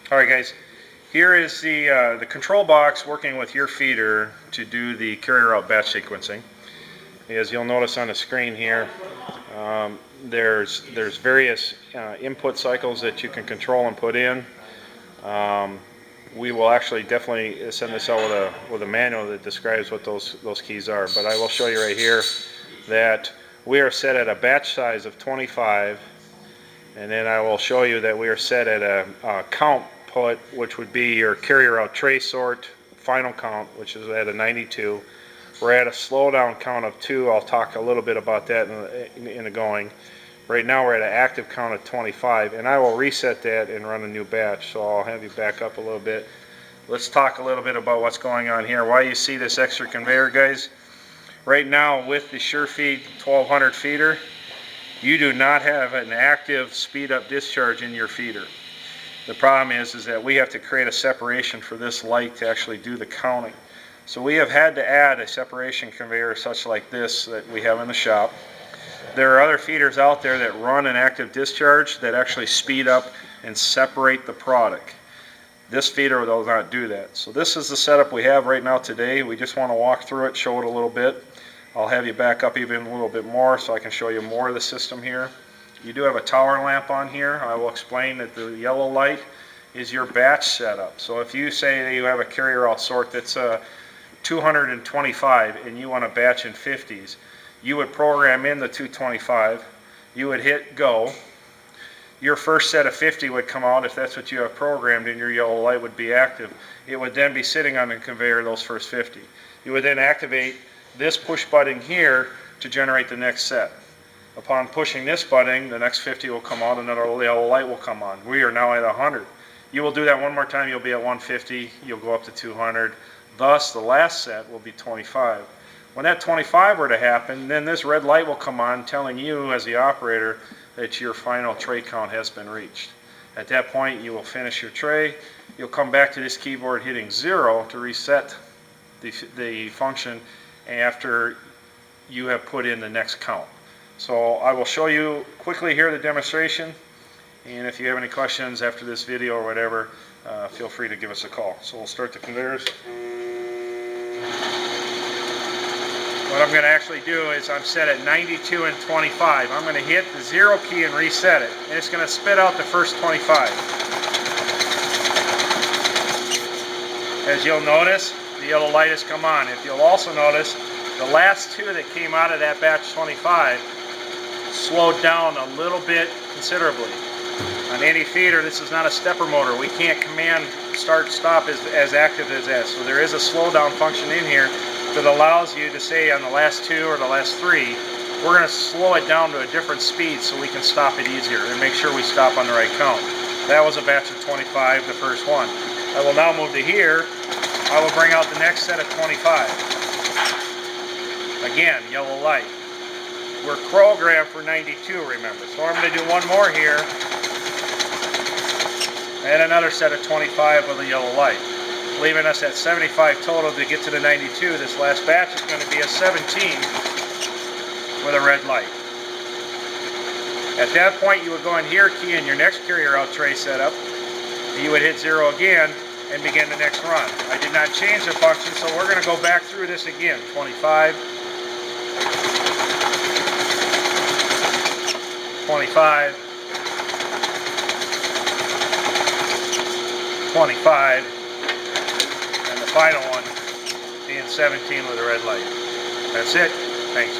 Alright guys, here is the control box working with your feeder to do the carrier out batch sequencing. As you'll notice on the screen here, there's various input cycles that you can control and put in. We will actually definitely send this out with a manual that describes what those keys are, but I will show you right here that we are set at a batch size of 25, and then I will show you that we are set at a count put, which would be your carrier out tray sort final count, which is at a 92. We're at a slowdown count of 2. I'll talk a little bit about that in the going. Right now we're at an active count of 25, and I will reset that and run a new batch. So I'll have you back up a little bit. Let's talk a little bit about what's going on here. Why you see this extra conveyor, guys? Right now with the SureFeed 1200 feeder, you do not have an active speed up discharge in your feeder. The problem is that we have to create a separation for this light to actually do the counting. So we have had to add a separation conveyor such like this that we have in the shop. There are other feeders out there that run an active discharge that actually speed up and separate the product. This feeder does not do that. So this is the setup we have right now today. We just want to walk through it, show it a little bit. I'll have you back up even a little bit more so I can show you more of the system here. You do have a tower lamp on here. I will explain that the yellow light is your batch setup. So if you say that you have a carrier out sort that's 225 and you want to batch in 50s, you would program in the 225, you would hit go, your first set of 50 would come out if that's what you have programmed, and your yellow light would be active. It would then be sitting on the conveyor those first 50. You would then activate this push button here to generate the next set. Upon pushing this button, the next 50 will come out and another yellow light will come on. We are now at 100. You will do that one more time, you'll be at 150, you'll go up to 200. Thus, the last set will be 25. When that 25 were to happen, then this red light will come on telling you as the operator that your final tray count has been reached. At that point, you will finish your tray. You'll come back to this keyboard hitting 0 to reset the function after you have put in the next count. So I will show you quickly here the demonstration, and if you have any questions after this video or whatever, feel free to give us a call. So we'll start the conveyors. What I'm going to actually do is I'm set at 92 and 25. I'm going to hit the 0 key and reset it, and it's going to spit out the first 25. As you'll notice, the yellow light has come on. If you'll also notice, the last 2 that came out of that batch 25 slowed down a little bit considerably. On any feeder, this is not a stepper motor. We can't command start stop as active as that. So there is a slowdown function in here that allows you to say on the last 2 or the last 3, we're going to slow it down to a different speed so we can stop it easier and make sure we stop on the right count. That was a batch of 25, the first one. I will now move to here. I will bring out the next set of 25. Again, yellow light. We're programmed for 92, remember. So I'm going to do one more here. And another set of 25 with a yellow light, leaving us at 75 total to get to the 92. This last batch is going to be a 17 with a red light. At that point, you would go in here, key in your next carrier out tray setup. You would hit 0 again and begin the next run. I did not change the function, so we're going to go back through this again. 25, 25, 25, and the final one being 17 with a red light. That's it. Thanks.